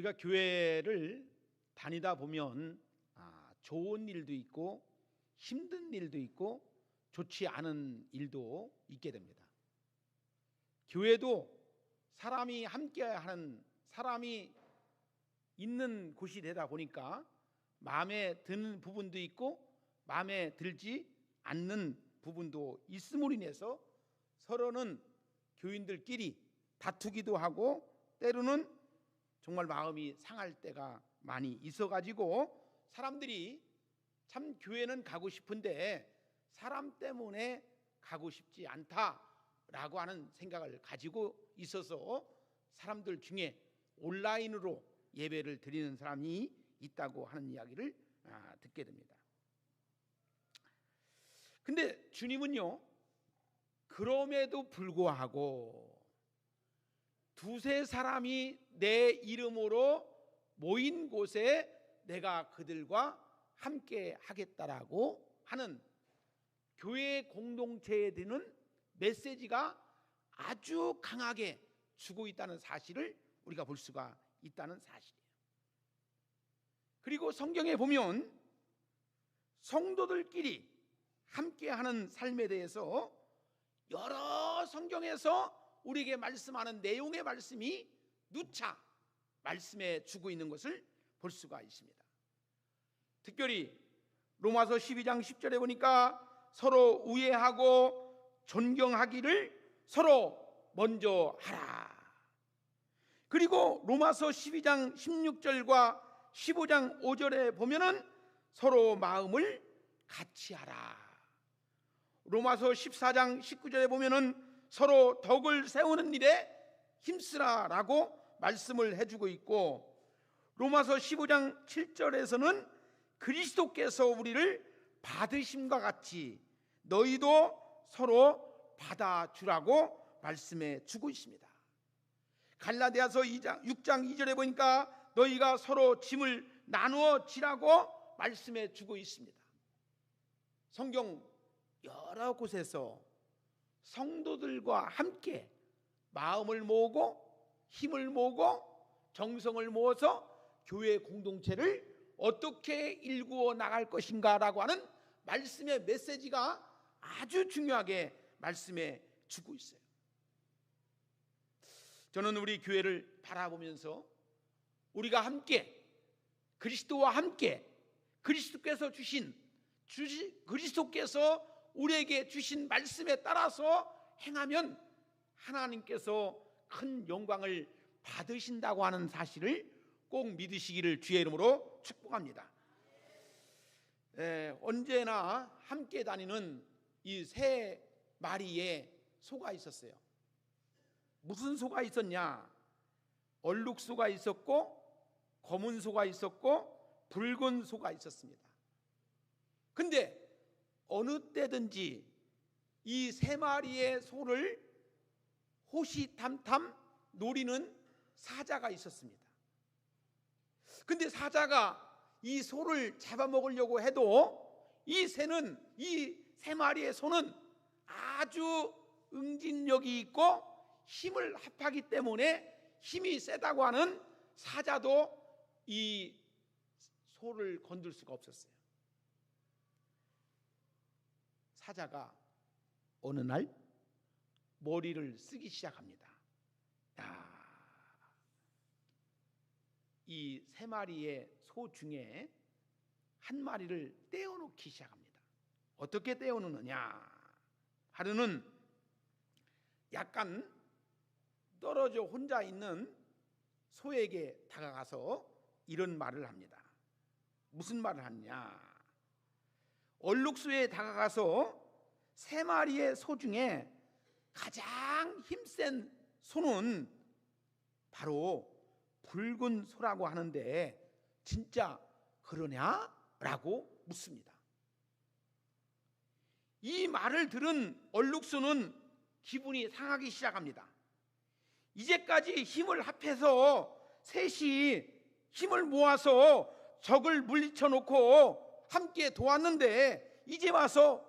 우리가 교회를 다니다 보면 좋은 일도 있고 힘든 일도 있고 좋지 않은 일도 있게 됩니다. 교회도 사람이 함께하는, 사람이 있는 곳이 되다 보니까 마음에 드는 부분도 있고 마음에 들지 않는 부분도 있음으로 인해서 서로는 교인들끼리 다투기도 하고 때로는 정말 마음이 상할 때가 많이 있어가지고 사람들이 참 교회는 가고 싶은데 사람 때문에 가고 싶지 않다라고 하는 생각을 가지고 있어서 사람들 중에 온라인으로 예배를 드리는 사람이 있다고 하는 이야기를 듣게 됩니다. 근데 주님은요, 그럼에도 불구하고 두세 사람이 내 이름으로 모인 곳에 내가 그들과 함께 하겠다라고 하는 교회 공동체에 드는 메시지가 아주 강하게 주고 있다는 사실을 우리가 볼 수가 있다는 사실이에요. 그리고 성경에 보면 성도들끼리 함께하는 삶에 대해서 여러 성경에서 우리에게 말씀하는 내용의 말씀이 누차 말씀해 주고 있는 것을 볼 수가 있습니다. 특별히 로마서 12장 10절에 보니까 서로 우애하고 존경하기를 서로 먼저 하라. 그리고 로마서 12장 16절과 15장 5절에 보면은 서로 마음을 같이 하라. 로마서 14장 19절에 보면은 서로 덕을 세우는 일에 힘쓰라라고 말씀을 해주고 있고, 로마서 15장 7절에서는 그리스도께서 우리를 받으심과 같이 너희도 서로 받아주라고 말씀해 주고 있습니다. 갈라디아서 6장 2절에 보니까 너희가 서로 짐을 나누어 지라고 말씀해 주고 있습니다. 성경 여러 곳에서 성도들과 함께 마음을 모으고 힘을 모으고 정성을 모아서 교회 공동체를 어떻게 일구어 나갈 것인가라고 하는 말씀의 메시지가 아주 중요하게 말씀해 주고 있어요. 저는 우리 교회를 바라보면서 우리가 함께 그리스도와 함께 그리스도께서 그리스도께서 우리에게 주신 말씀에 따라서 행하면 하나님께서 큰 영광을 받으신다고 하는 사실을 꼭 믿으시기를 주의 이름으로 축복합니다. 언제나 함께 다니는 이 세 마리의 소가 있었어요. 무슨 소가 있었냐? 얼룩소가 있었고 검은 소가 있었고 붉은 소가 있었습니다. 근데 어느 때든지 이 세 마리의 소를 호시탐탐 노리는 사자가 있었습니다. 근데 사자가 이 소를 잡아먹으려고 해도 이 세 마리의 소는 아주 응징력이 있고 힘을 합하기 때문에 힘이 세다고 하는 사자도 이 소를 건들 수가 없었어요. 사자가 어느 날 머리를 쓰기 시작합니다. 이 세 마리의 소 중에 한 마리를 떼어놓기 시작합니다. 어떻게 떼어놓느냐? 하루는 약간 떨어져 혼자 있는 소에게 다가가서 이런 말을 합니다. 무슨 말을 하느냐? 얼룩소에 다가가서 세 마리의 소 중에 가장 힘센 소는 바로 붉은 소라고 하는데 진짜 그러냐? 라고 묻습니다. 이 말을 들은 얼룩소는 기분이 상하기 시작합니다. 이제까지 힘을 합해서 셋이 힘을 모아서 적을 물리쳐 놓고 함께 도왔는데 이제 와서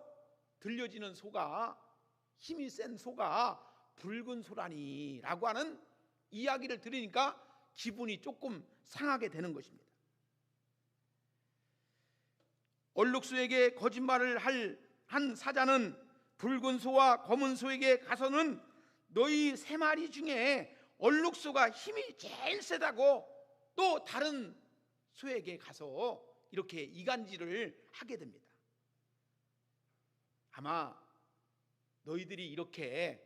들려지는 소가, 힘이 센 소가 붉은 소라니 라고 하는 이야기를 들으니까 기분이 조금 상하게 되는 것입니다. 얼룩소에게 거짓말을 한 사자는 붉은 소와 검은 소에게 가서는 너희 세 마리 중에 얼룩소가 힘이 제일 세다고 또 다른 소에게 가서 이렇게 이간질을 하게 됩니다. 아마 너희들이 이렇게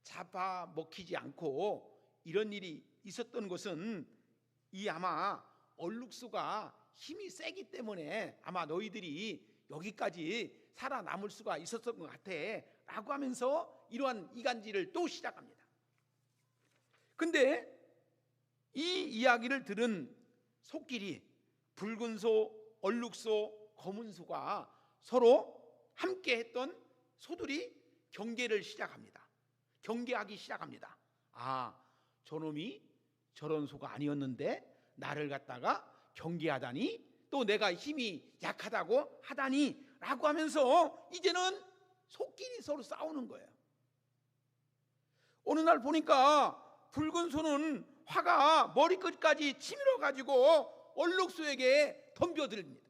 잡아먹히지 않고 이런 일이 있었던 것은 이 아마 얼룩소가 힘이 세기 때문에 아마 너희들이 여기까지 살아남을 수가 있었던 것 같아 라고 하면서 이러한 이간질을 또 시작합니다. 근데 이 이야기를 들은 소끼리 붉은 소, 얼룩소, 검은 소가 서로 함께 했던 소들이 경계를 시작합니다. 경계하기 시작합니다. 아, 저놈이 저런 소가 아니었는데 나를 갖다가 경계하다니, 또 내가 힘이 약하다고 하다니 라고 하면서 이제는 소끼리 서로 싸우는 거예요. 어느 날 보니까 붉은 소는 화가 머리끝까지 치밀어 가지고 얼룩소에게 덤벼들입니다.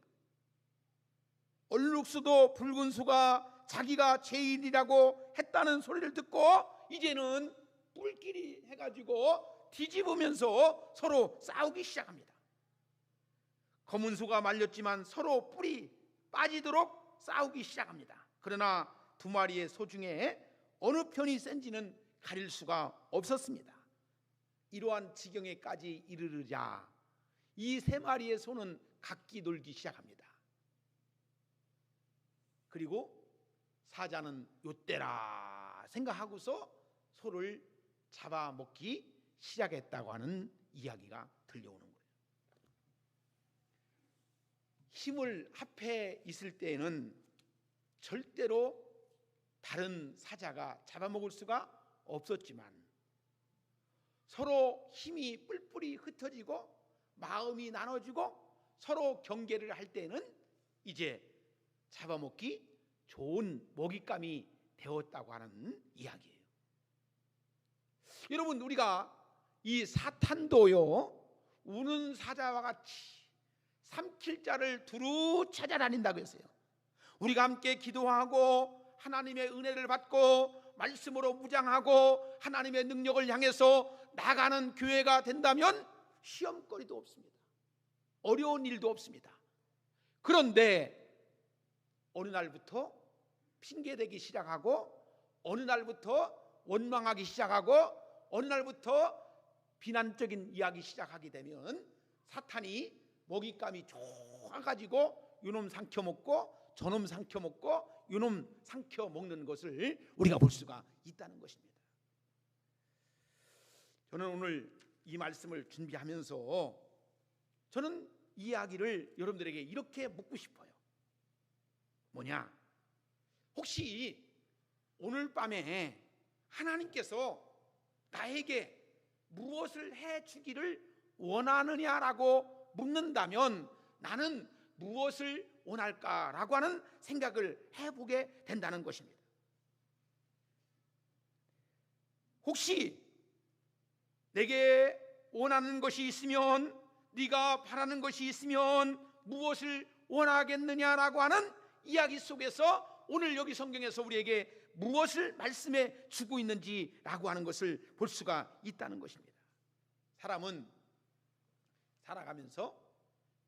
얼룩소도 붉은 소가 자기가 제일이라고 했다는 소리를 듣고 이제는 뿔끼리 해가지고 뒤집으면서 서로 싸우기 시작합니다. 검은 소가 말렸지만 서로 뿔이 빠지도록 싸우기 시작합니다. 그러나 두 마리의 소 중에 어느 편이 센지는 가릴 수가 없었습니다. 이러한 지경에까지 이르르자 이 세 마리의 소는 각기 놀기 시작합니다. 그리고 사자는 요때라 생각하고서 소를 잡아먹기 시작했다고 하는 이야기가 들려오는 거예요. 힘을 합해 있을 때에는 절대로 다른 사자가 잡아먹을 수가 없었지만 서로 힘이 뿔뿔이 흩어지고 마음이 나눠지고 서로 경계를 할 때는 이제 잡아먹기 좋은 먹잇감이 되었다고 하는 이야기예요. 여러분, 우리가 이 사탄도요 우는 사자와 같이 삼킬 자를 두루 찾아다닌다고 했어요. 우리가 함께 기도하고 하나님의 은혜를 받고 말씀으로 무장하고 하나님의 능력을 향해서 나가는 교회가 된다면 시험거리도 없습니다. 어려운 일도 없습니다. 그런데 어느 날부터 핑계대기 시작하고 어느 날부터 원망하기 시작하고 어느 날부터 비난적인 이야기 시작하게 되면 사탄이 먹잇감이 좋아가지고 요놈 삼켜먹고 저놈 삼켜먹고 요놈 삼켜먹는 것을 우리가 볼 수가 있다는 것입니다. 저는 오늘 이 말씀을 준비하면서 저는 이 이야기를 여러분들에게 이렇게 묻고 싶어요. 뭐냐? 혹시 오늘 밤에 하나님께서 나에게 무엇을 해주기를 원하느냐라고 묻는다면 나는 무엇을 원할까라고 하는 생각을 해보게 된다는 것입니다. 혹시 내게 원하는 것이 있으면, 네가 바라는 것이 있으면 무엇을 원하겠느냐라고 하는 이야기 속에서 오늘 여기 성경에서 우리에게 무엇을 말씀해 주고 있는지라고 하는 것을 볼 수가 있다는 것입니다. 사람은 살아가면서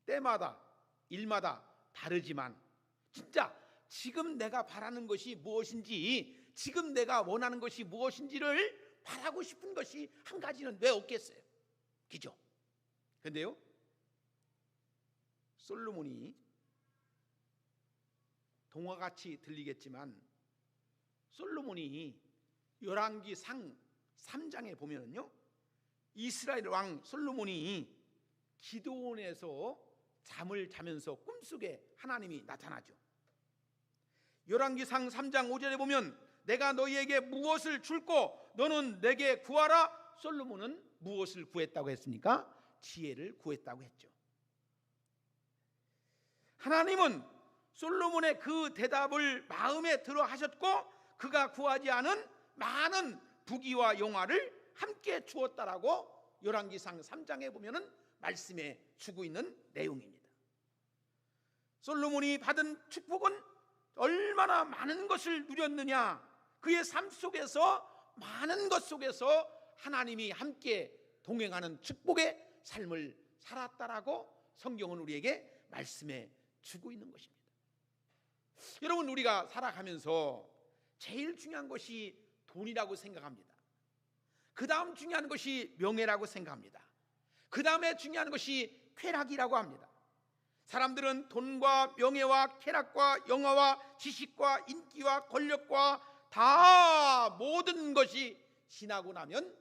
때마다 일마다 다르지만 진짜 지금 내가 바라는 것이 무엇인지, 지금 내가 원하는 것이 무엇인지를 바라고 싶은 것이 한 가지는 왜 없겠어요? 그죠? 근데요, 솔로몬이 동화같이 들리겠지만 솔로몬이 열왕기상 3장에 보면은요, 이스라엘 왕 솔로몬이 기도원에서 잠을 자면서 꿈속에 하나님이 나타나죠. 열왕기상 3장 5절에 보면 내가 너희에게 무엇을 줄고 너는 내게 구하라. 솔로몬은 무엇을 구했다고 했습니까? 지혜를 구했다고 했죠. 하나님은 솔로몬의 그 대답을 마음에 들어 하셨고 그가 구하지 않은 많은 부귀와 영화를 함께 주었다라고 열왕기상 3장에 보면은 말씀해 주고 있는 내용입니다. 솔로몬이 받은 축복은 얼마나 많은 것을 누렸느냐. 그의 삶 속에서 많은 것 속에서 하나님이 함께 동행하는 축복의 삶을 살았다라고 성경은 우리에게 말씀해 주고 있는 것입니다. 여러분, 우리가 살아가면서 제일 중요한 것이 돈이라고 생각합니다. 그 다음 중요한 것이 명예라고 생각합니다. 그 다음에 중요한 것이 쾌락이라고 합니다. 사람들은 돈과 명예와 쾌락과 영화와 지식과 인기와 권력과 다 모든 것이 지나고 나면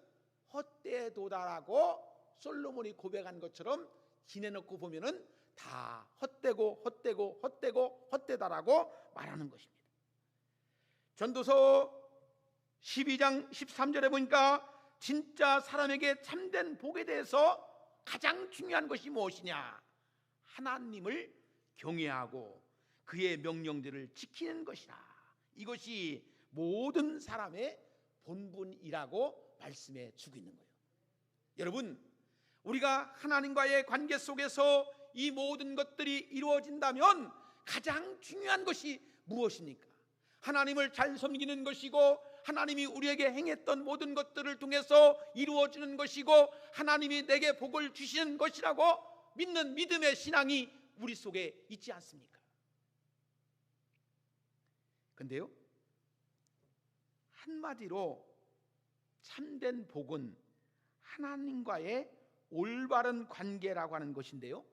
헛되도다라고 솔로몬이 고백한 것처럼 지내놓고 보면은 다 헛되고 헛되고 헛되고 헛되다라고 말하는 것입니다. 전도서 12장 13절에 보니까 진짜 사람에게 참된 복에 대해서 가장 중요한 것이 무엇이냐? 하나님을 경외하고 그의 명령들을 지키는 것이라. 이것이 모든 사람의 본분이라고 말씀해 주고 있는 거예요. 여러분, 우리가 하나님과의 관계 속에서 이 모든 것들이 이루어진다면 가장 중요한 것이 무엇입니까? 하나님을 잘 섬기는 것이고, 하나님이 우리에게 행했던 모든 것들을 통해서 이루어지는 것이고, 하나님이 내게 복을 주시는 것이라고 믿는 믿음의 신앙이 우리 속에 있지 않습니까? 근데요, 한마디로 참된 복은 하나님과의 올바른 관계라고 하는 것인데요,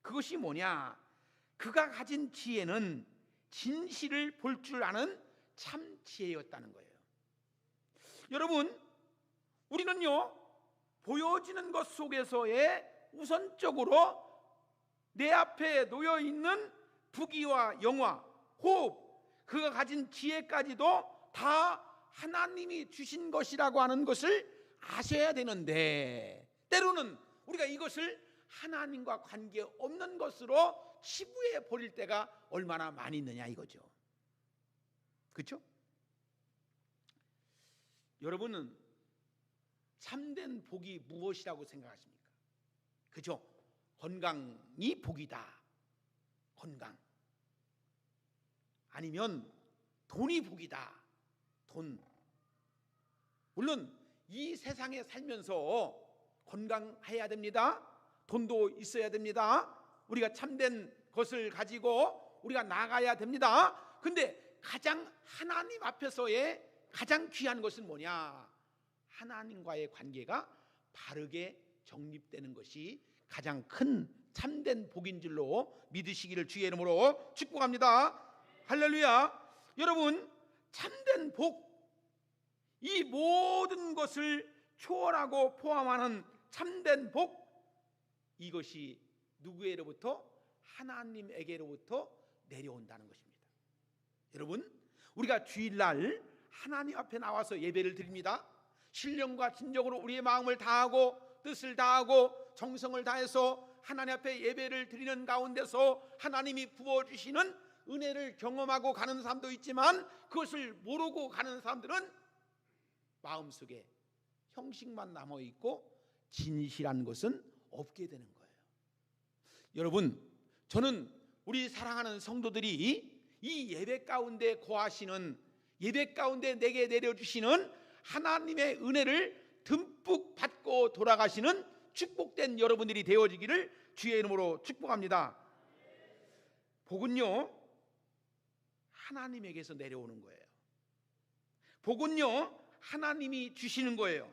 그것이 뭐냐? 그가 가진 지혜는 진실을 볼 줄 아는 참 지혜였다는 거예요. 여러분, 우리는요, 보여지는 것 속에서의 우선적으로 내 앞에 놓여 있는 부귀와 영화, 호흡, 그가 가진 지혜까지도 다 하나님이 주신 것이라고 하는 것을 아셔야 되는데, 때로는 우리가 이것을 하나님과 관계없는 것으로 치부해 버릴 때가 얼마나 많이 있느냐 이거죠. 그렇죠? 여러분은 참된 복이 무엇이라고 생각하십니까? 그죠? 건강이 복이다. 건강. 아니면 돈이 복이다. 돈. 물론 이 세상에 살면서 건강해야 됩니다. 돈도 있어야 됩니다. 우리가 참된 것을 가지고 우리가 나가야 됩니다. 근데 가장 하나님 앞에서의 가장 귀한 것은 뭐냐? 하나님과의 관계가 바르게 정립되는 것이 가장 큰 참된 복인 줄로 믿으시기를 주의 이름으로 축복합니다. 할렐루야. 여러분, 참된 복, 이 모든 것을 초월하고 포함하는 참된 복, 이것이 누구에게로부터? 하나님에게로부터 내려온다는 것입니다. 여러분, 우리가 주일날 하나님 앞에 나와서 예배를 드립니다. 신령과 진정으로 우리의 마음을 다하고 뜻을 다하고 정성을 다해서 하나님 앞에 예배를 드리는 가운데서 하나님이 부어주시는 은혜를 경험하고 가는 사람도 있지만, 그것을 모르고 가는 사람들은 마음속에 형식만 남아있고 진실한 것은 없게 되는 거예요. 여러분, 저는 우리 사랑하는 성도들이 이 예배 가운데 거하시는, 예배 가운데 내게 내려주시는 하나님의 은혜를 듬뿍 받고 돌아가시는 축복된 여러분들이 되어지기를 주의 이름으로 축복합니다. 복은요, 하나님에게서 내려오는 거예요. 복은요, 하나님이 주시는 거예요.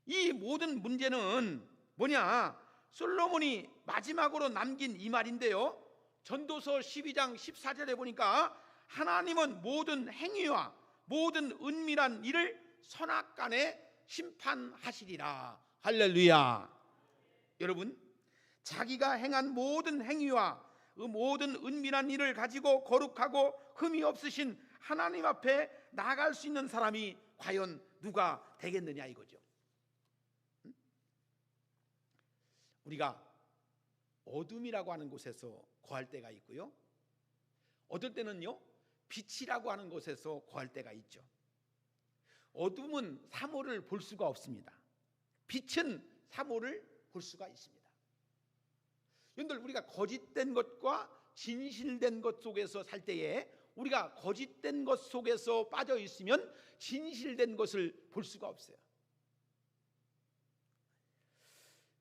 이 모든 문제는 뭐냐? 솔로몬이 마지막으로 남긴 이 말인데요, 전도서 12장 14절에 보니까 하나님은 모든 행위와 모든 은밀한 일을 선악간에 심판하시리라. 할렐루야. 여러분, 자기가 행한 모든 행위와 그 모든 은밀한 일을 가지고 거룩하고 흠이 없으신 하나님 앞에 나갈 수 있는 사람이 과연 누가 되겠느냐 이거죠. 우리가 어둠이라고 하는 곳에서 거할 때가 있고요, 어떨 때는요, 빛이라고 하는 곳에서 거할 때가 있죠. 어둠은 사물을 볼 수가 없습니다. 빛은 사모를 볼 수가 있습니다. 여러분들, 우리가 거짓된 것과 진실된 것 속에서 살 때에 우리가 거짓된 것 속에서 빠져 있으면 진실된 것을 볼 수가 없어요.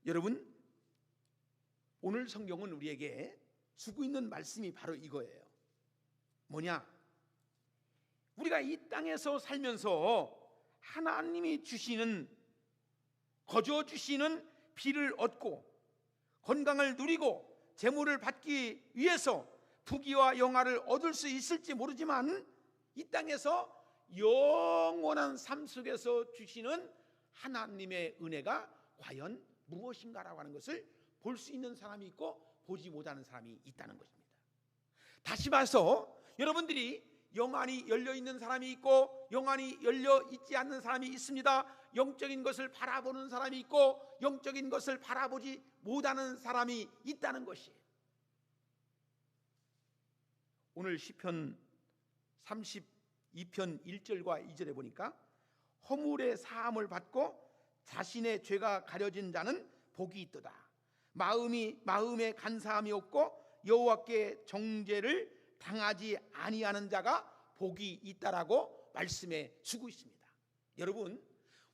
여러분, 오늘 성경은 우리에게 주고 있는 말씀이 바로 이거예요. 뭐냐? 우리가 이 땅에서 살면서 하나님이 주시는, 거저 주시는 비를 얻고 건강을 누리고 재물을 받기 위해서 부귀와 영화를 얻을 수 있을지 모르지만, 이 땅에서 영원한 삶 속에서 주시는 하나님의 은혜가 과연 무엇인가라고 하는 것을 볼 수 있는 사람이 있고 보지 못하는 사람이 있다는 것입니다. 다시 말해서 여러분들이 영안이 열려 있는 사람이 있고 영안이 열려 있지 않는 사람이 있습니다. 영적인 것을 바라보는 사람이 있고 영적인 것을 바라보지 못하는 사람이 있다는 것이에요. 오늘 시편 32편 1절과 2절에 보니까 허물의 사함을 받고 자신의 죄가 가려진 자는 복이 있도다. 마음에 간사함이 없고 여호와께 정죄를 당하지 아니하는 자가 복이 있다라고 말씀해 주고 있습니다. 여러분,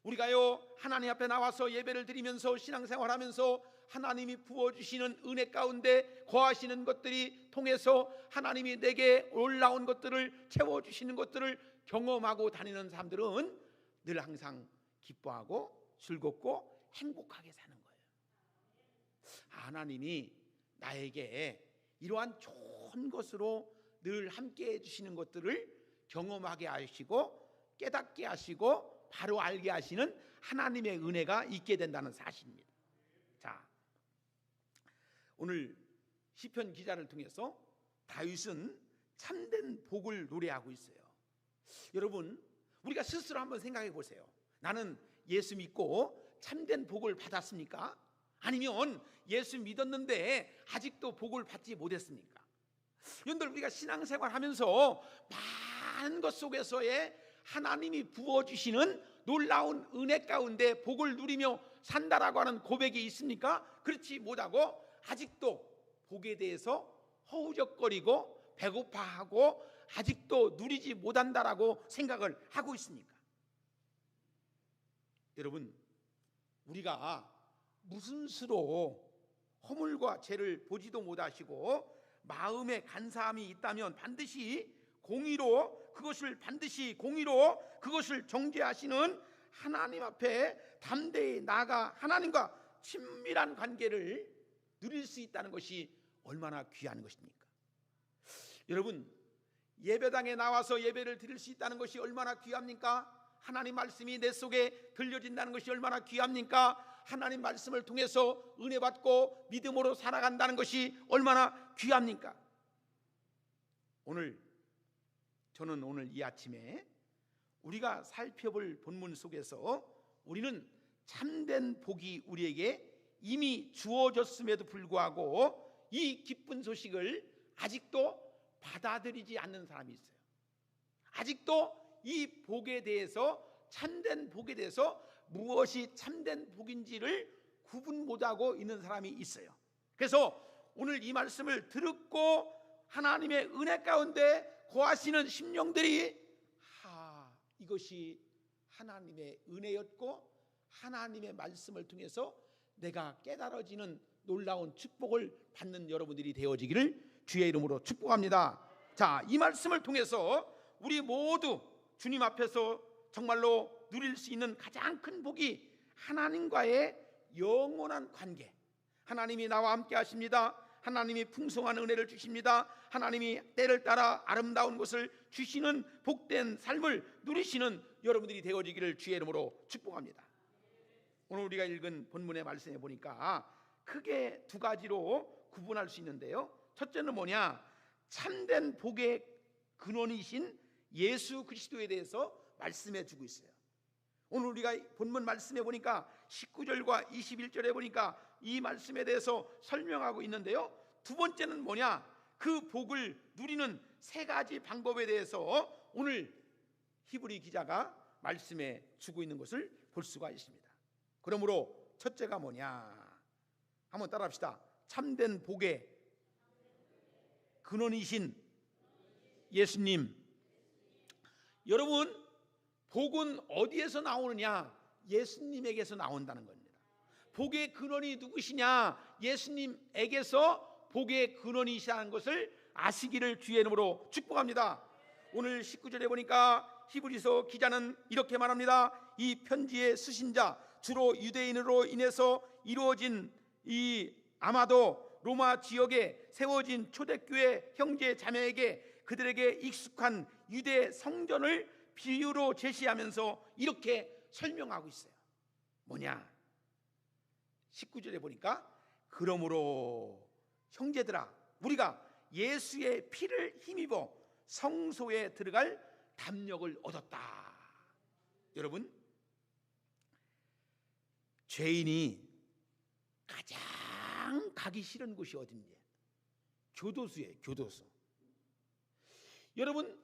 우리가요 하나님 앞에 나와서 예배를 드리면서 신앙생활하면서 하나님이 부어주시는 은혜 가운데 거하시는 것들이 통해서 하나님이 내게 올라온 것들을 채워주시는 것들을 경험하고 다니는 사람들은 늘 항상 기뻐하고 즐겁고 행복하게 사는 거예요. 하나님이 나에게 이러한 좋은 것으로 늘 함께 해주시는 것들을 경험하게 하시고 깨닫게 하시고 바로 알게 하시는 하나님의 은혜가 있게 된다는 사실입니다. 자, 오늘 시편 기자를 통해서 다윗은 참된 복을 노래하고 있어요. 여러분, 우리가 스스로 한번 생각해 보세요. 나는 예수 믿고 참된 복을 받았습니까? 아니면 예수 믿었는데 아직도 복을 받지 못했습니까? 여러분들, 우리가 신앙생활 하면서 많은 것 속에서의 하나님이 부어주시는 놀라운 은혜 가운데 복을 누리며 산다라고 하는 고백이 있습니까? 그렇지 못하고 아직도 복에 대해서 허우적거리고 배고파하고 아직도 누리지 못한다라고 생각을 하고 있습니까? 여러분, 우리가 무슨 수로 허물과 죄를 보지도 못하시고 마음에 간사함이 있다면 반드시 공의로 그것을 정죄하시는 하나님 앞에 담대히 나아가 하나님과 친밀한 관계를 누릴 수 있다는 것이 얼마나 귀한 것입니까? 여러분, 예배당에 나와서 예배를 드릴 수 있다는 것이 얼마나 귀합니까? 하나님 말씀이 내 속에 들려진다는 것이 얼마나 귀합니까? 하나님 말씀을 통해서 은혜 받고 믿음으로 살아간다는 것이 얼마나 귀합니까? 저는 오늘 이 아침에 우리가 살펴볼 본문 속에서 우리는 참된 복이 우리에게 이미 주어졌음에도 불구하고 이 기쁜 소식을 아직도 받아들이지 않는 사람이 있어요. 아직도 이 복에 대해서, 참된 복에 대해서 무엇이 참된 복인지를 구분 못하고 있는 사람이 있어요. 그래서 오늘 이 말씀을 듣고 하나님의 은혜 가운데 거하시는 심령들이 이것이 하나님의 은혜였고 하나님의 말씀을 통해서 내가 깨달아지는 놀라운 축복을 받는 여러분들이 되어지기를 주의 이름으로 축복합니다. 자, 이 말씀을 통해서 우리 모두 주님 앞에서 정말로 누릴 수 있는 가장 큰 복이 하나님과의 영원한 관계. 하나님이 나와 함께 하십니다. 하나님이 풍성한 은혜를 주십니다. 하나님이 때를 따라 아름다운 것을 주시는 복된 삶을 누리시는 여러분들이 되어지기를 주의 이름으로 축복합니다. 오늘 우리가 읽은 본문의 말씀에 보니까 크게 두 가지로 구분할 수 있는데요. 첫째는 뭐냐? 참된 복의 근원이신 예수 그리스도에 대해서 말씀해 주고 있어요. 오늘 우리가 본문 말씀해 보니까 19절과 21절에 보니까 이 말씀에 대해서 설명하고 있는데요. 두 번째는 뭐냐? 그 복을 누리는 세 가지 방법에 대해서 오늘 히브리 기자가 말씀해 주고 있는 것을 볼 수가 있습니다. 그러므로 첫째가 뭐냐? 한번 따라합시다. 참된 복의 근원이신 예수님. 여러분, 복은 어디에서 나오느냐? 예수님에게서 나온다는 겁니다. 복의 근원이 누구시냐? 예수님에게서 복의 근원이시라는 것을 아시기를 주의 이름으로 축복합니다. 오늘 19절에 보니까 히브리서 기자는 이렇게 말합니다. 이 편지에 쓰신 자, 주로 유대인으로 인해서 이루어진 이 아마도 로마 지역에 세워진 초대교회 형제 자매에게 그들에게 익숙한 유대 성전을 비유로 제시하면서 이렇게 설명하고 있어요. 뭐냐? 19절에 보니까 그러므로 형제들아, 우리가 예수의 피를 힘입어 성소에 들어갈 담력을 얻었다. 여러분, 죄인이 가장 가기 싫은 곳이 어딘지? 교도소예요. 교도소. 여러분,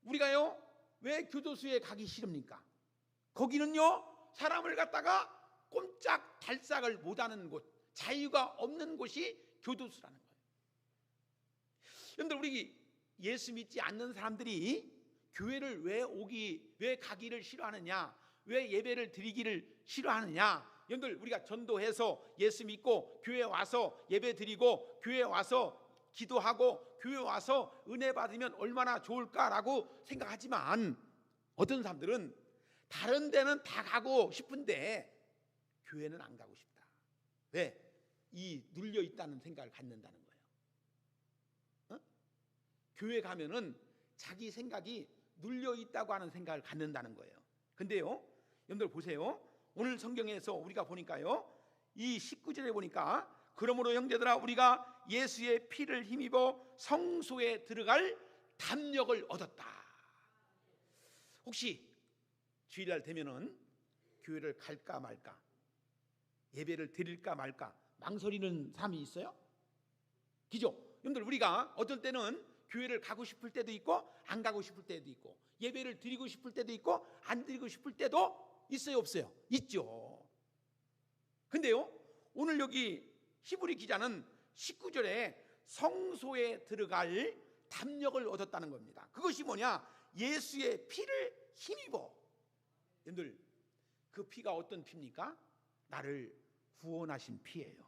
우리가요 왜 교도소에 가기 싫습니까? 거기는요 사람을 갖다가 꼼짝 달싹을 못하는 곳, 자유가 없는 곳이 교도소라는 거예요. 여러분들, 우리 예수 믿지 않는 사람들이 교회를 왜 가기를 싫어하느냐, 왜 예배를 드리기를 싫어하느냐? 여러분들, 우리가 전도해서 예수 믿고 교회 와서 예배 드리고 교회 와서 기도하고 교회 와서 은혜 받으면 얼마나 좋을까라고 생각하지만, 어떤 사람들은 다른 데는 다 가고 싶은데 교회는 안 가고 싶다. 왜? 이 눌려 있다는 생각을 갖는다는 거예요. 교회 가면은 자기 생각이 눌려 있다고 하는 생각을 갖는다는 거예요. 근데요, 여러분들 보세요. 오늘 성경에서 우리가 보니까요, 이 19절에 보니까 그러므로 형제들아, 우리가 예수의 피를 힘입어 성소에 들어갈 담력을 얻었다. 혹시 주일날 되면은 교회를 갈까 말까, 예배를 드릴까 말까 망설이는 사람이 있어요? 그죠? 여러분들, 우리가 어떤 때는 교회를 가고 싶을 때도 있고 안 가고 싶을 때도 있고, 예배를 드리고 싶을 때도 있고 안 드리고 싶을 때도 있어요, 없어요? 있죠. 근데요, 오늘 여기 히브리 기자는 19절에 성소에 들어갈 담력을 얻었다는 겁니다. 그것이 뭐냐? 예수의 피를 힘입어. 여러분들, 그 피가 어떤 피입니까? 나를 구원하신 피예요.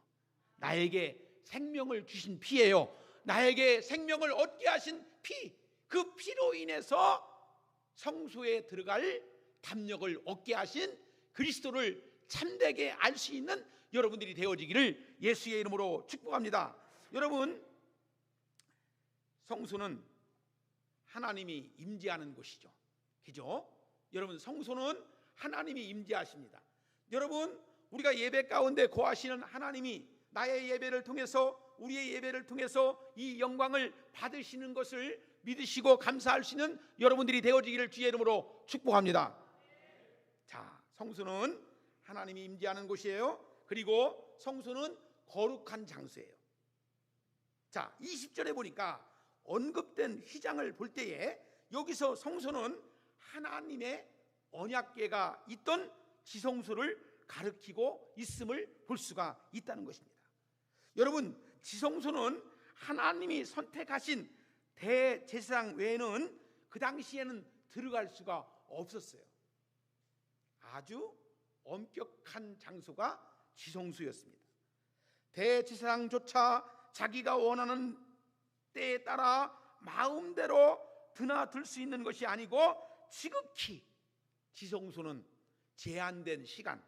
나에게 생명을 주신 피예요. 나에게 생명을 얻게 하신 피, 그 피로 인해서 성소에 들어갈 담력을 얻게 하신 그리스도를 참되게 알 수 있는 여러분들이 되어지기를 예수의 이름으로 축복합니다. 여러분, 성소는 하나님이 임재하는 곳이죠. 그죠? 여러분, 성소는 하나님이 임재하십니다. 여러분, 우리가 예배 가운데 거하시는 하나님이 나의 예배를 통해서, 우리의 예배를 통해서 이 영광을 받으시는 것을 믿으시고 감사할 수 있는 여러분들이 되어지기를 주의 이름으로 축복합니다. 자, 성소는 하나님이 임재하는 곳이에요. 그리고 성소는 거룩한 장소예요. 자, 20절에 보니까 언급된 휘장을 볼 때에 여기서 성소는 하나님의 언약궤가 있던 지성소를 가리키고 있음을 볼 수가 있다는 것입니다. 여러분, 지성소는 하나님이 선택하신 대제사장 외에는 그 당시에는 들어갈 수가 없었어요. 아주 엄격한 장소가 지성소였습니다. 대제사장조차 자기가 원하는 때에 따라 마음대로 드나들 수 있는 것이 아니고 지극히 지성소는 제한된 시간,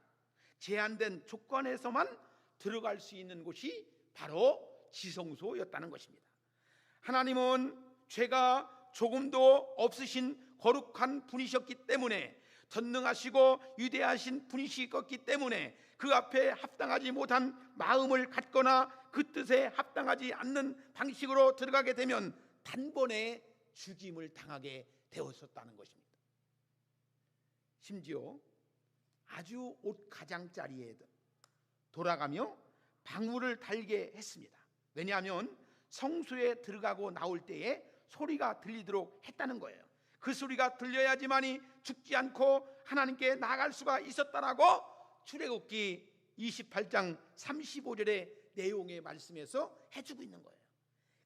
제한된 조건에서만 들어갈 수 있는 곳이 바로 지성소였다는 것입니다. 하나님은 죄가 조금도 없으신 거룩한 분이셨기 때문에, 전능하시고 위대하신 분이셨기 때문에 그 앞에 합당하지 못한 마음을 갖거나 그 뜻에 합당하지 않는 방식으로 들어가게 되면 단번에 죽임을 당하게 되었었다는 것입니다. 심지어 아주 옷가장자리에 돌아가며 방울을 달게 했습니다. 왜냐하면 성소에 들어가고 나올 때에 소리가 들리도록 했다는 거예요. 그 소리가 들려야지만이 죽지 않고 하나님께 나아갈 수가 있었다라고 출애굽기 28장 35절의 내용의 말씀에서 해주고 있는 거예요.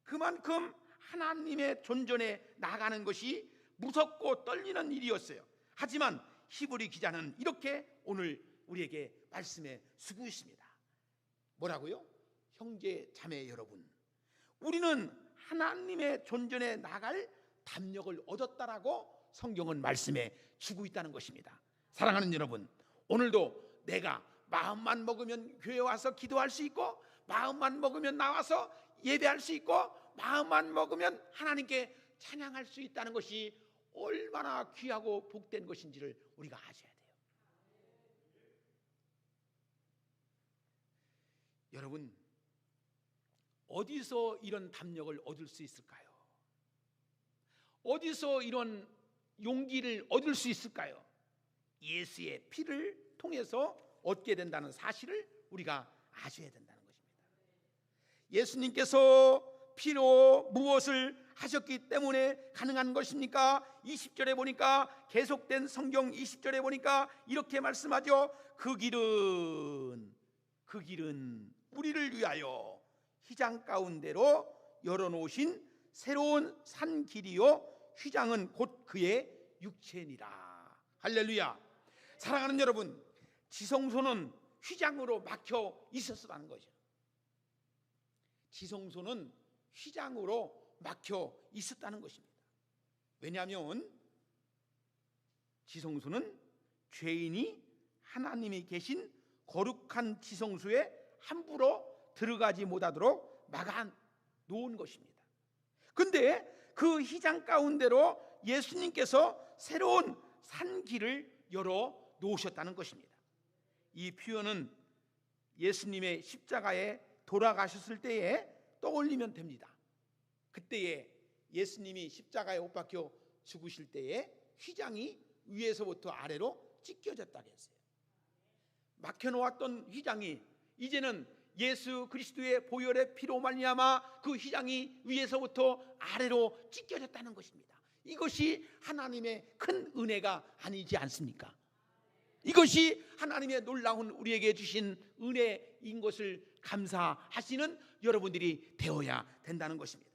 그만큼 하나님의 존전에 나가는 것이 무섭고 떨리는 일이었어요. 하지만 히브리 기자는 이렇게 오늘 우리에게 말씀해 주고 있습니다. 뭐라고요? 형제 자매 여러분, 우리는 하나님의 존전에 나갈 담력을 얻었다라고 성경은 말씀해 주고 있다는 것입니다. 사랑하는 여러분, 오늘도 내가 마음만 먹으면 교회 와서 기도할 수 있고, 마음만 먹으면 나와서 예배할 수 있고, 마음만 먹으면 하나님께 찬양할 수 있다는 것이 얼마나 귀하고 복된 것인지를 우리가 아셔야 돼요. 여러분, 어디서 이런 담력을 얻을 수 있을까요? 어디서 이런 용기를 얻을 수 있을까요? 예수의 피를 통해서 얻게 된다는 사실을 우리가 아셔야 된다는 것입니다. 예수님께서 피로 무엇을 하셨기 때문에 가능한 것입니까? 20절에 보니까, 계속된 성경 20절에 보니까 이렇게 말씀하죠. 그 길은 우리를 위하여 휘장 가운데로 열어놓으신 새로운 산 길이요, 휘장은 곧 그의 육체니라. 할렐루야. 사랑하는 여러분, 지성소는 휘장으로 막혀 있었다는 거죠. 지성소는 휘장으로 막혀 있었다는 것입니다. 왜냐하면 지성소는 죄인이 하나님이 계신 거룩한 지성소에 함부로 들어가지 못하도록 막아 놓은 것입니다. 근데 그 휘장 가운데로 예수님께서 새로운 산길을 열어 놓으셨다는 것입니다. 이 표현은 예수님의 십자가에 돌아가셨을 때에 떠올리면 됩니다. 그때에 예수님이 십자가에 못 박혀 죽으실 때에 휘장이 위에서부터 아래로 찢겨졌다고 했어요. 막혀놓았던 휘장이 이제는 예수 그리스도의 보혈의 피로 말미암아 그 휘장이 위에서부터 아래로 찢겨졌다는 것입니다. 이것이 하나님의 큰 은혜가 아니지 않습니까? 이것이 하나님의 놀라운 우리에게 주신 은혜인 것을 감사하시는 여러분들이 되어야 된다는 것입니다.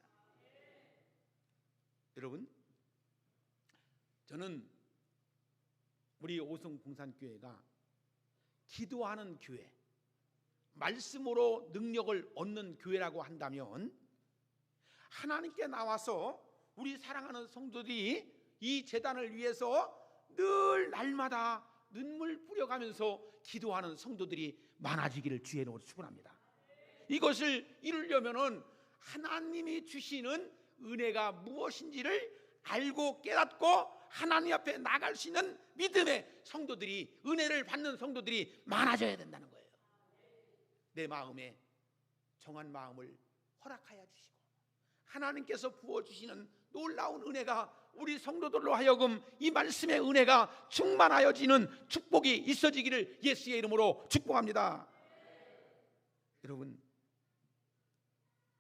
여러분, 저는 우리 오성봉산교회가 기도하는 교회, 말씀으로 능력을 얻는 교회라고 한다면, 하나님께 나와서 우리 사랑하는 성도들이 이 제단을 위해서 늘 날마다 눈물 뿌려가면서 기도하는 성도들이 많아지기를 주의 이름으로 축원합니다. 이것을 이루려면은 하나님이 주시는 은혜가 무엇인지를 알고 깨닫고 하나님 앞에 나갈 수 있는 믿음의 성도들이, 은혜를 받는 성도들이 많아져야 된다는 거예요. 내 마음에 정한 마음을 허락하여 주시고 하나님께서 부어주시는 놀라운 은혜가 우리 성도들로 하여금 이 말씀의 은혜가 충만하여지는 축복이 있어지기를 예수의 이름으로 축복합니다. 여러분,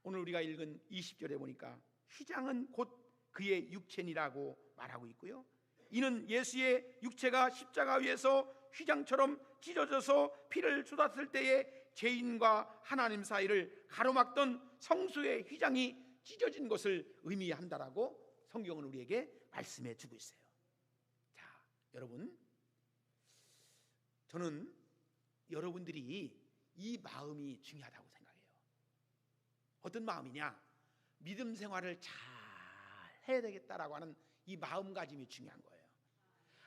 오늘 우리가 읽은 20절에 보니까 휘장은 곧 그의 육체니라고 말하고 있고요, 이는 예수의 육체가 십자가 위에서 휘장처럼 찢어져서 피를 쏟았을 때에 죄인과 하나님 사이를 가로막던 성수의 휘장이 찢어진 것을 의미한다라고 성경은 우리에게 말씀해 주고 있어요. 자, 여러분, 저는 여러분들이 이 마음이 중요하다고 생각해요. 어떤 마음이냐? 믿음 생활을 잘 해야 되겠다라고 하는 이 마음가짐이 중요한 거예요.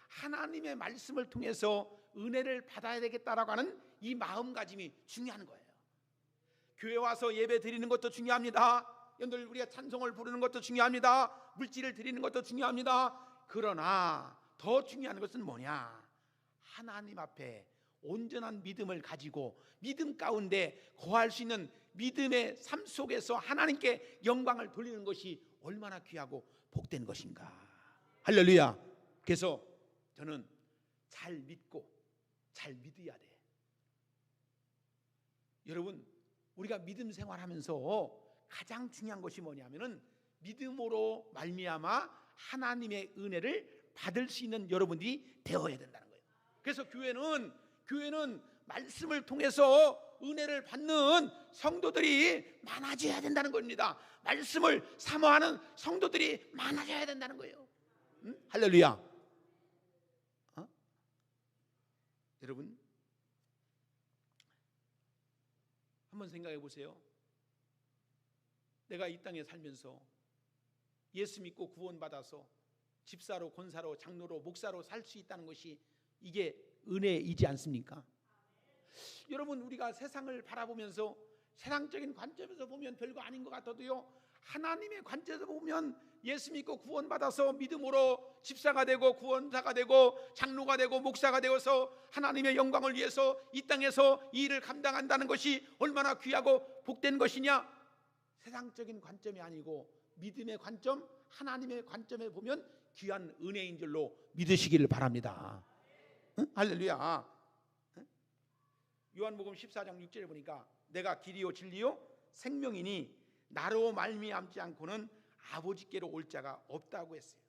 하나님의 말씀을 통해서 은혜를 받아야 되겠다라고 하는 이 마음가짐이 중요한 거예요. 교회 와서 예배 드리는 것도 중요합니다. 여러분들, 우리가 찬송을 부르는 것도 중요합니다. 물질을 드리는 것도 중요합니다. 그러나 더 중요한 것은 뭐냐? 하나님 앞에 온전한 믿음을 가지고 믿음 가운데 거할 수 있는 믿음의 삶 속에서 하나님께 영광을 돌리는 것이 얼마나 귀하고 복된 것인가. 할렐루야. 그래서 저는 잘 믿고 잘 믿어야 돼. 여러분, 우리가 믿음 생활하면서 가장 중요한 것이 뭐냐면은 믿음으로 말미암아 하나님의 은혜를 받을 수 있는 여러분들이 되어야 된다는 거예요. 그래서 교회는 교회는 말씀을 통해서 은혜를 받는 성도들이 많아져야 된다는 겁니다. 말씀을 사모하는 성도들이 많아져야 된다는 거예요. 할렐루야. 여러분, 한번 생각해 보세요. 내가 이 땅에 살면서 예수 믿고 구원받아서 집사로, 권사로, 장로로, 목사로 살 수 있다는 것이 이게 은혜이지 않습니까? 여러분, 우리가 세상을 바라보면서 세상적인 관점에서 보면 별거 아닌 것 같아도요, 하나님의 관점에서 보면 예수 믿고 구원받아서 믿음으로 집사가 되고 구원사가 되고 장로가 되고 목사가 되어서 하나님의 영광을 위해서 이 땅에서 이 일을 감당한다는 것이 얼마나 귀하고 복된 것이냐. 세상적인 관점이 아니고 믿음의 관점, 하나님의 관점에 보면 귀한 은혜인 줄로 믿으시기를 바랍니다. 응? 할렐루야. 응? 요한복음 14장 6절에 보니까 내가 길이요 진리요 생명이니 나로 말미암지 않고는 아버지께로 올 자가 없다고 했어요.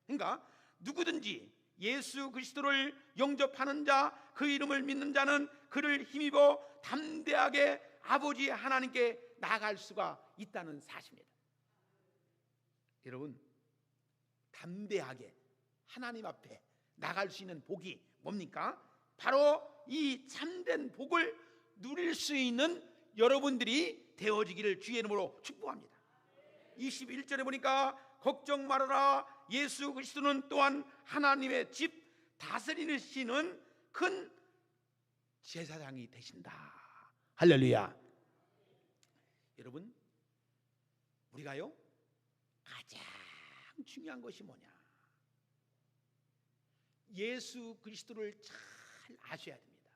그러니까 누구든지 예수 그리스도를 영접하는 자, 그 이름을 믿는 자는 그를 힘입어 담대하게 아버지 하나님께 나아갈 수가 있다는 사실입니다. 여러분, 담대하게 하나님 앞에 나갈 수 있는 복이 뭡니까? 바로 이 참된 복을 누릴 수 있는 여러분들이 되어지기를 주의 이름으로 축복합니다. 21절에 보니까 걱정 말아라, 예수 그리스도는 또한 하나님의 집 다스리시는 큰 제사장이 되신다. 할렐루야. 여러분, 우리가요 가장 중요한 것이 뭐냐? 예수 그리스도를 잘 아셔야 됩니다.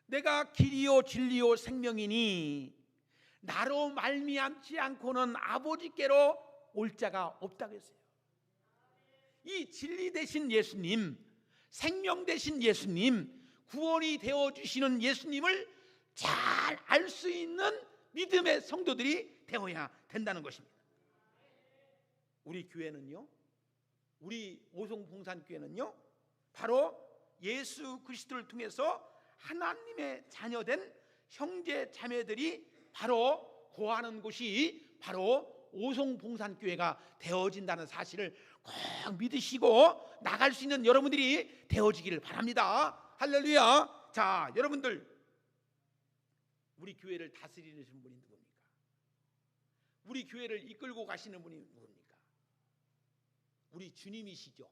내가 길이요 진리요 생명이니 나로 말미암지 않고는 아버지께로 올 자가 없다고 했어요. 이 진리 되신 예수님, 생명 되신 예수님, 구원이 되어주시는 예수님을 잘 알 수 있는 믿음의 성도들이 되어야 된다는 것입니다. 우리 교회는요, 우리 오송봉산교회는요, 바로 예수 그리스도를 통해서 하나님의 자녀된 형제 자매들이 바로 거하는 곳이 바로 오송봉산교회가 되어진다는 사실을 꼭 믿으시고 나갈 수 있는 여러분들이 되어지기를 바랍니다. 할렐루야. 자, 여러분들, 우리 교회를 다스리는 분이 누굽니까? 우리 교회를 이끌고 가시는 분이 누굽니까? 우리 주님이시죠.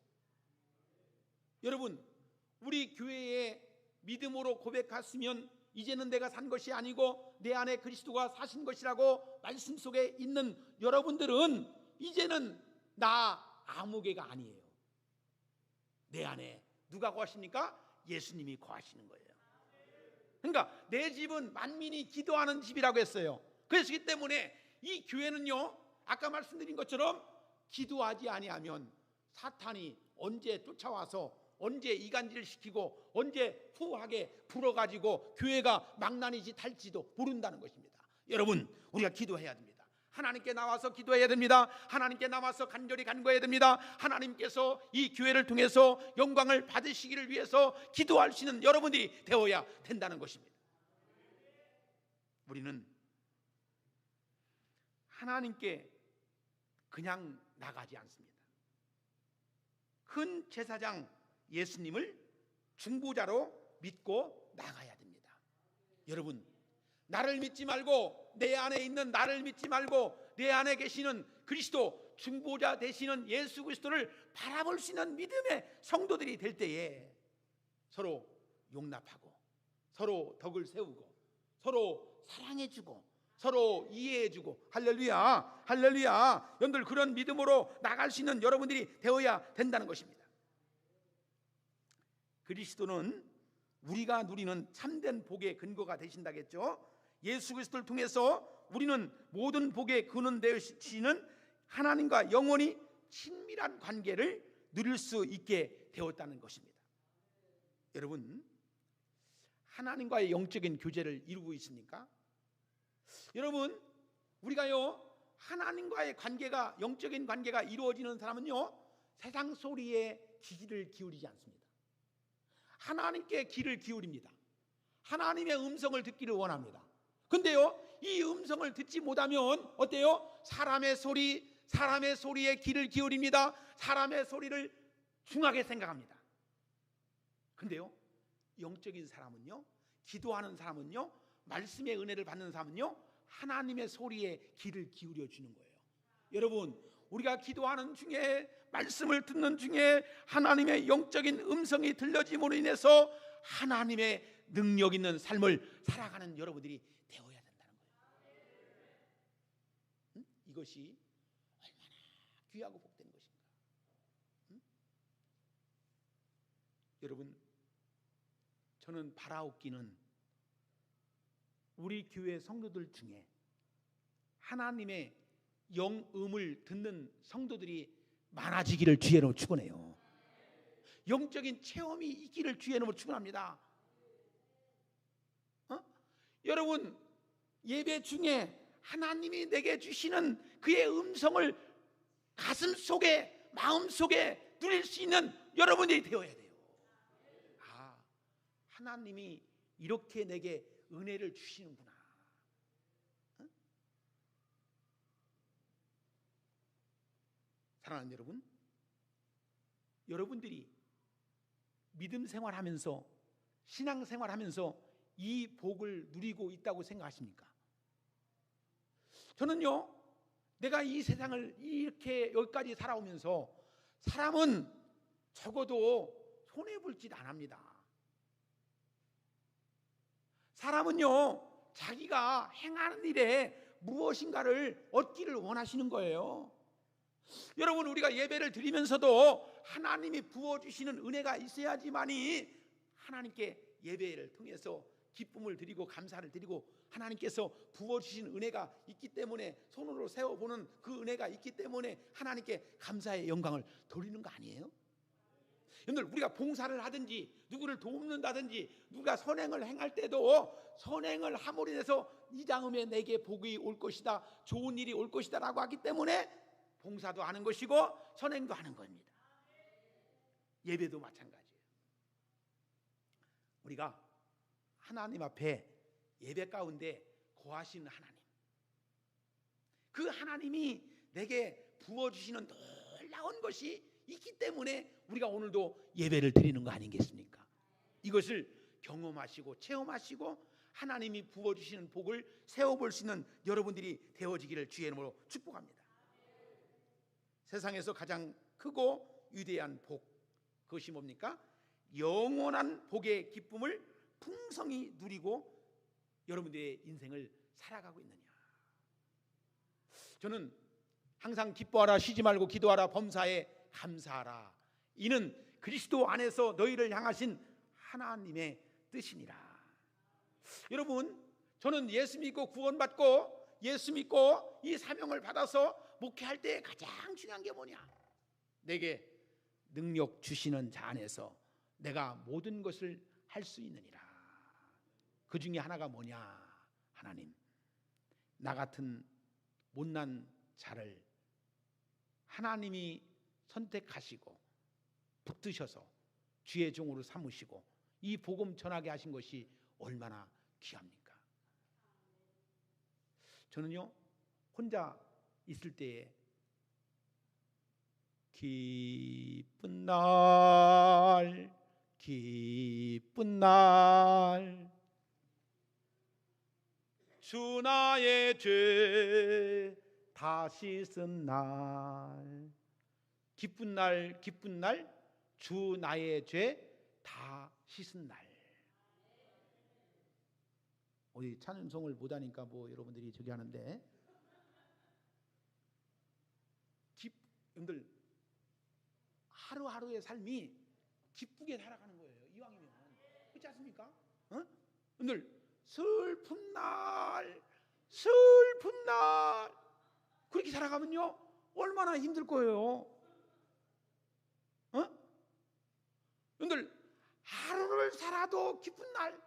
여러분, 우리 교회에 믿음으로 고백했으면 이제는 내가 산 것이 아니고 내 안에 그리스도가 사신 것이라고 말씀 속에 있는 여러분들은 이제는 나 아무개가 아니에요. 내 안에 누가 거하십니까? 예수님이 거하시는 거예요. 그러니까 내 집은 만민이 기도하는 집이라고 했어요. 그렇기 때문에 이 교회는요, 아까 말씀드린 것처럼 기도하지 아니하면 사탄이 언제 쫓아와서 언제 이간질을 시키고 언제 후하게 불어가지고 교회가 망나니지 탈지도 모른다는 것입니다. 여러분, 우리가 기도해야 됩니다. 하나님께 나와서 기도해야 됩니다. 하나님께 나와서 간절히 간구해야 됩니다. 하나님께서 이 교회를 통해서 영광을 받으시기를 위해서 기도할 수 있는 여러분들이 되어야 된다는 것입니다. 우리는 하나님께 그냥 나가지 않습니다. 큰 제사장 예수님을 중보자로 믿고 나가야 됩니다. 여러분, 나를 믿지 말고, 내 안에 있는 나를 믿지 말고 내 안에 계시는 그리스도, 중보자 되시는 예수 그리스도를 바라볼 수 있는 믿음의 성도들이 될 때에 서로 용납하고 서로 덕을 세우고 서로 사랑해주고 서로 이해해주고, 할렐루야, 할렐루야. 여러분들, 그런 믿음으로 나갈 수 있는 여러분들이 되어야 된다는 것입니다. 그리스도는 우리가 누리는 참된 복의 근거가 되신다겠죠. 예수 그리스도를 통해서 우리는 모든 복의 근원 되시는 하나님과 영원히 친밀한 관계를 누릴 수 있게 되었다는 것입니다. 여러분, 하나님과의 영적인 교제를 이루고 있습니까? 여러분, 우리가요, 하나님과의 관계가, 영적인 관계가 이루어지는 사람은요, 세상 소리에 귀를 기울이지 않습니다. 하나님께 귀를 기울입니다. 하나님의 음성을 듣기를 원합니다. 근데요, 이 음성을 듣지 못하면 어때요? 사람의 소리에 귀를 기울입니다. 사람의 소리를 중하게 생각합니다. 근데요, 영적인 사람은요, 기도하는 사람은요, 말씀의 은혜를 받는 사람은요, 하나님의 소리에 귀를 기울여 주는 거예요. 여러분, 우리가 기도하는 중에, 말씀을 듣는 중에 하나님의 영적인 음성이 들려짐으로 인해서 하나님의 능력 있는 삶을 살아가는 여러분들이 되어야 된다는 거예요. 이것이 얼마나 귀하고 복된 것인가. 여러분, 저는 바라옵기는 우리 교회 성도들 중에 하나님의 영음을 듣는 성도들이 많아지기를 주의 이름으로 축원해요. 영적인 체험이 있기를 주의 이름으로 축원합니다. 여러분, 예배 중에 하나님이 내게 주시는 그의 음성을 가슴 속에, 마음 속에 누릴 수 있는 여러분들이 되어야 돼요. 하나님이 이렇게 내게 은혜를 주시는구나. 사랑하는 여러분, 여러분들이 믿음 생활하면서, 신앙 생활하면서 이 복을 누리고 있다고 생각하십니까? 저는요, 내가 이 세상을 이렇게 여기까지 살아오면서 사람은 적어도 손해볼 짓 안 합니다. 사람은요, 자기가 행하는 일에 무엇인가를 얻기를 원하시는 거예요. 여러분, 우리가 예배를 드리면서도 하나님이 부어주시는 은혜가 있어야지만이 하나님께 예배를 통해서 기쁨을 드리고 감사를 드리고, 하나님께서 부어주신 은혜가 있기 때문에, 손으로 세워보는 그 은혜가 있기 때문에 하나님께 감사의 영광을 돌리는 거 아니에요? 여러분들, 우리가 봉사를 하든지 누구를 돕는다든지 누가 선행을 행할 때도 선행을 함으로 인해서 이 다음에 내게 복이 올 것이다, 좋은 일이 올 것이다 라고 하기 때문에 봉사도 하는 것이고 선행도 하는 겁니다. 예배도 마찬가지예요. 우리가 하나님 앞에 예배 가운데 거하시는 하나님, 그 하나님이 내게 부어주시는 놀라운 것이 있기 때문에 우리가 오늘도 예배를 드리는 거 아니겠습니까? 이것을 경험하시고 체험하시고 하나님이 부어주시는 복을 세워볼 수 있는 여러분들이 되어지기를 주의 이름으로 축복합니다. 세상에서 가장 크고 위대한 복, 그것이 뭡니까? 영원한 복의 기쁨을 풍성히 누리고 여러분들의 인생을 살아가고 있느냐. 저는 항상 기뻐하라, 쉬지 말고 기도하라, 범사에 감사하라, 이는 그리스도 안에서 너희를 향하신 하나님의 뜻이니라. 여러분, 저는 예수 믿고 구원받고 예수 믿고 이 사명을 받아서 목회할 때 가장 중요한 게 뭐냐? 내게 능력 주시는 자 안에서 내가 모든 것을 할 수 있느니라. 그 중에 하나가 뭐냐? 하나님, 나 같은 못난 자를 하나님이 선택하시고 붙드셔서 주의 종으로 삼으시고 이 복음 전하게 하신 것이 얼마나 귀합니까? 저는요, 혼자 있을 때에 기쁜 날, 기쁜 날, 주 나의 죄 다 씻은 날, 기쁜 날, 기쁜 날, 주 나의 죄 다 씻은 날. 우리 찬송을 못하니까 뭐 여러분들이 저기 하는데, 여러분들 하루하루의 삶이 기쁘게 살아가는 거예요. 이왕이면 그렇지 않습니까? 여러분들 슬픈 날, 슬픈 날 그렇게 살아가면요 얼마나 힘들 거예요. 여러분들 하루를 살아도 기쁜 날,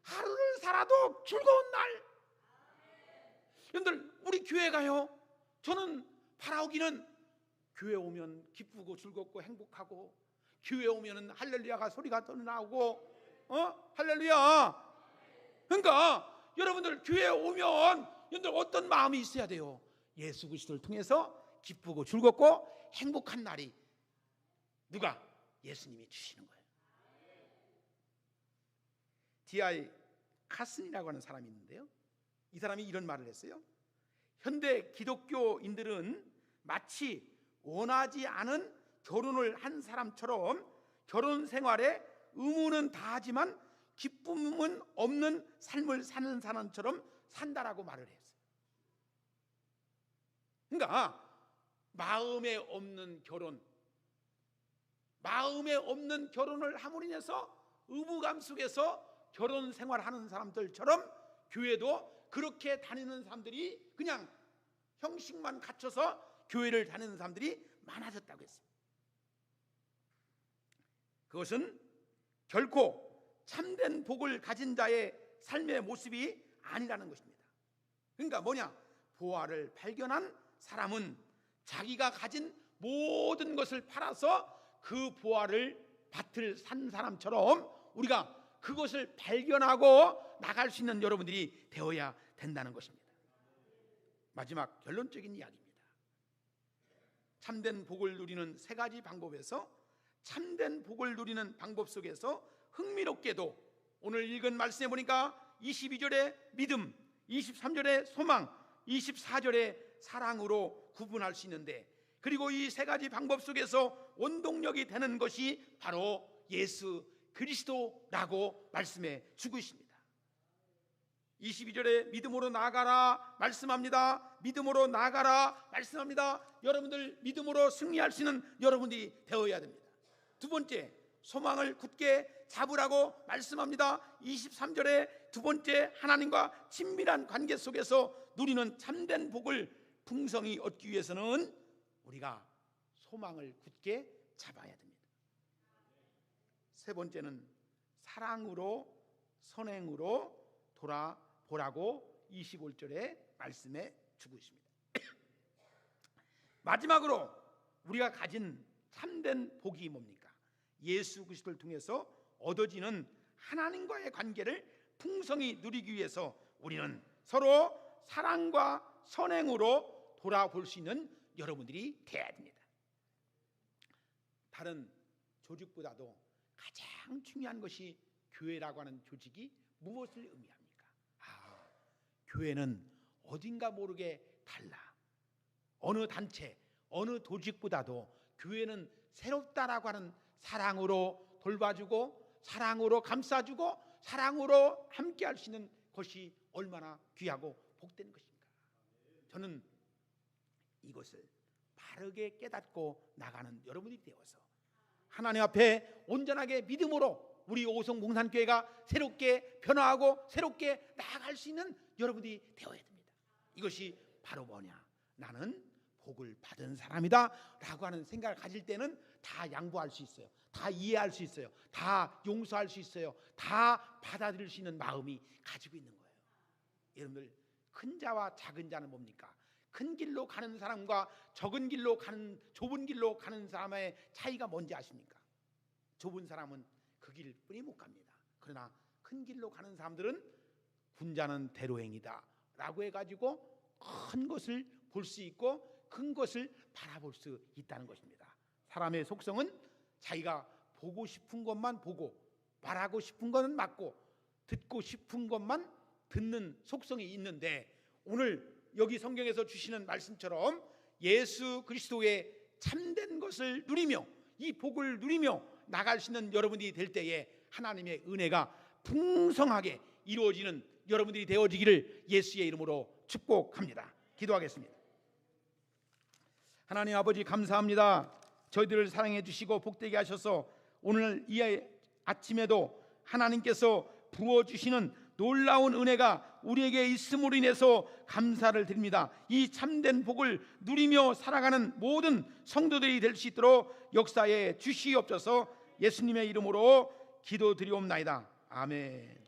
하루를 살아도 즐거운 날. 여러분들 우리 교회 가요. 저는 바라오기는 교회 오면 기쁘고 즐겁고 행복하고, 교회 오면은 할렐루야가 소리가 또 나오고, 할렐루야. 그러니까 여러분들 교회 오면 여러분들 어떤 마음이 있어야 돼요? 예수 그리스도를 통해서 기쁘고 즐겁고 행복한 날이 누가? 예수님이 주시는 거예요. D.I. 카슨이라고 하는 사람이 있는데요, 이 사람이 이런 말을 했어요. 현대 기독교인들은 마치 원하지 않은 결혼을 한 사람처럼 결혼 생활에 의무는 다하지만 기쁨은 없는 삶을 사는 사람처럼 산다라고 말을 했어요. 그러니까 마음에 없는 결혼, 마음에 없는 결혼을 함으로 인해서 의무감 속에서 결혼 생활하는 사람들처럼 교회도 그렇게 다니는 사람들이, 그냥 형식만 갖춰서 교회를 다니는 사람들이 많아졌다고 했어요. 그것은 결코 참된 복을 가진 자의 삶의 모습이 아니라는 것입니다. 그러니까 뭐냐? 보화를 발견한 사람은 자기가 가진 모든 것을 팔아서 그 보화를 밭을 산 사람처럼 우리가 그것을 발견하고 나갈 수 있는 여러분들이 되어야 된다는 것입니다. 마지막 결론적인 이야기입니다. 참된 복을 누리는 세 가지 방법에서 참된 복을 누리는 방법 속에서 흥미롭게도 오늘 읽은 말씀에 보니까 22절에 믿음, 23절에 소망, 24절에 사랑으로 구분할 수 있는데, 그리고 이 세 가지 방법 속에서 원동력이 되는 것이 바로 예수 그리스도라고 말씀해 주고 있습니다. 22절에 믿음으로 나아가라 말씀합니다. 믿음으로 나아가라 말씀합니다. 여러분들 믿음으로 승리할 수 있는 여러분들이 되어야 됩니다. 두 번째, 소망을 굳게 잡으라고 말씀합니다. 23절에 두 번째, 하나님과 친밀한 관계 속에서 누리는 참된 복을 풍성히 얻기 위해서는 우리가 소망을 굳게 잡아야 됩니다. 세 번째는 사랑으로 선행으로 돌아보라고 25절에 말씀해 주고 있습니다. 마지막으로 우리가 가진 참된 복이 뭡니까? 예수 그리스도를 통해서 얻어지는 하나님과의 관계를 풍성히 누리기 위해서 우리는 서로 사랑과 선행으로 돌아볼 수 있는 여러분들이 되어야 됩니다. 다른 조직보다도 가장 중요한 것이 교회라고 하는 조직이 무엇을 의미합니까? 교회는 어딘가 모르게 달라. 어느 단체, 어느 조직보다도 교회는 새롭다라고 하는 사랑으로 돌봐주고 사랑으로 감싸주고 사랑으로 함께 할 수 있는 것이 얼마나 귀하고 복된 것입니까? 저는 이것을 바르게 깨닫고 나가는 여러분들이 되어서 하나님 앞에 온전하게 믿음으로 우리 오송 공산교회가 새롭게 변화하고 새롭게 나아갈 수 있는 여러분들이 되어야 됩니다. 이것이 바로 뭐냐? 나는 복을 받은 사람이다 라고 하는 생각을 가질 때는 다 양보할 수 있어요. 다 이해할 수 있어요. 다 용서할 수 있어요. 다 받아들일 수 있는 마음이 가지고 있는 거예요. 여러분들, 큰 자와 작은 자는 뭡니까? 큰 길로 가는 사람과 적은 길로 가는, 좁은 길로 가는 사람의 차이가 뭔지 아십니까? 좁은 사람은 그 길뿐이 못 갑니다. 그러나 큰 길로 가는 사람들은 군자는 대로행이다 라고 해가지고 큰 것을 볼 수 있고 큰 것을 바라볼 수 있다는 것입니다. 사람의 속성은 자기가 보고 싶은 것만 보고 말하고 싶은 것은 맞고 듣고 싶은 것만 듣는 속성이 있는데, 오늘 여기 성경에서 주시는 말씀처럼 예수 그리스도의 참된 것을 누리며 이 복을 누리며 나갈 수 있는 여러분들이 될 때에 하나님의 은혜가 풍성하게 이루어지는 여러분들이 되어지기를 예수의 이름으로 축복합니다. 기도하겠습니다. 하나님 아버지, 감사합니다. 저희들을 사랑해 주시고 복되게 하셔서 오늘 이 아침에도 하나님께서 부어주시는 놀라운 은혜가 우리에게 있음으로 인해서 감사를 드립니다. 이 참된 복을 누리며 살아가는 모든 성도들이 될 수 있도록 역사에 주시옵소서. 예수님의 이름으로 기도드리옵나이다. 아멘.